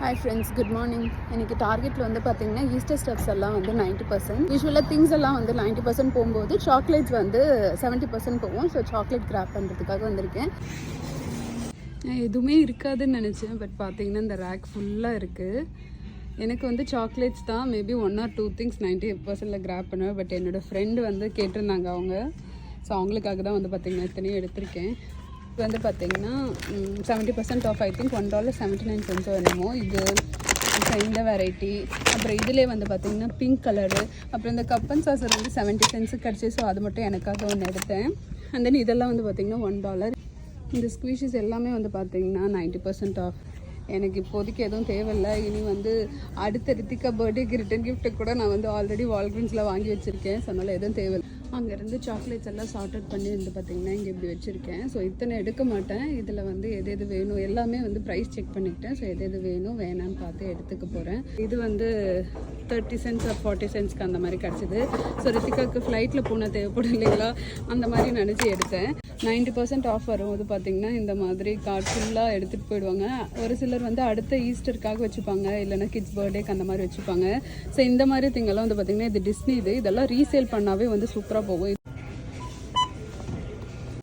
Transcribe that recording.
Hi friends, good morning. இன்றைக்கி டார்கெட்டில் வந்து பார்த்திங்கன்னா ஈஸ்டர் ஸ்டெப்ஸ் எல்லாம் வந்து 90%. யூஸ்வலாக திங்ஸ் எல்லாம் வந்து 90% போகும்போது சாக்லேட்ஸ் வந்து 70% போகும். ஸோ சாக்லேட் கிராப் பண்ணுறதுக்காக வந்திருக்கேன். எதுவுமே இருக்காதுன்னு நினச்சேன், பட் பார்த்திங்கன்னா இந்த ரேக் ஃபுல்லாக இருக்குது. எனக்கு வந்து சாக்லேட்ஸ் தான் மேபி 1 or 2 திங்ஸ் 90%ல் கிராப் பண்ணுவேன். பட் என்னோடய ஃப்ரெண்டு வந்து கேட்டிருந்தாங்க அவங்க. ஸோ அவங்களுக்காக தான் வந்து பார்த்திங்கன்னா இத்தனையும் எடுத்திருக்கேன். இது வந்து பார்த்திங்கன்னா 70% ஆஃப் ஐ திங்க் $1.79 என்னமோ. இது இந்த வெரைட்டி. அப்புறம் இதிலே வந்து பார்த்திங்கன்னா பிங்க் கலரு. அப்புறம் இந்த கப்பன் சாசர் வந்து 70 cents கிடச்சி. ஸோ அது மட்டும் எனக்காக ஒன்று எடுத்தேன். அண்ட் தென் இதெல்லாம் வந்து பார்த்திங்கன்னா $1. இந்த ஸ்குவீஷஸ் எல்லாமே வந்து பார்த்திங்கன்னா 90% ஆஃப். எனக்கு இப்போதைக்கு எதுவும் தேவையில்லை. இனி வந்து அடுத்த ரித்திகா பர்த்டேக்கு ரிட்டன் கிஃப்ட்டு கூட நான் வந்து ஆல்ரெடி வால்கிரீன்ஸில் வாங்கி வச்சுருக்கேன். ஸோ அதனால் எதுவும் தேவையில்லை. அங்கேருந்து சாக்லேட்ஸ் எல்லாம் சார்ட்டட் பண்ணி வந்து பார்த்திங்கன்னா இங்கே இப்படி வச்சுருக்கேன். ஸோ இத்தனை எடுக்க மாட்டேன். இதில் வந்து எது வேணும் எல்லாமே வந்து ப்ரைஸ் செக் பண்ணிக்கிட்டேன். ஸோ எது வேணும் வேணான்னு பார்த்து எடுத்துக்க போகிறேன். இது வந்து 30 cents or 40 centsக்கு அந்த மாதிரி கிடச்சிது. ஸோ ரித்திகாவுக்கு ஃப்ளைட்டில் போனால் தேவைப்படும் இல்லைங்களா, அந்த மாதிரி நினச்சி எடுத்தேன். 90% ஆஃப் வரும்போது பார்த்திங்கன்னா இந்த மாதிரி கார்ட் ஃபுல்லாக எடுத்துகிட்டு போயிடுவாங்க. ஒரு சிலர் வந்து அடுத்த ஈஸ்டருக்காக வச்சுப்பாங்க, இல்லைனா கிட்ஸ் பர்த்டேக்கு அந்த மாதிரி வச்சுப்பாங்க. ஸோ இந்த மாதிரி திங்கெல்லாம் வந்து பார்த்திங்கன்னா இது டிஸ்னி இதெல்லாம் ரீசேல் பண்ணாவே வந்து சூப்பராக போகும்.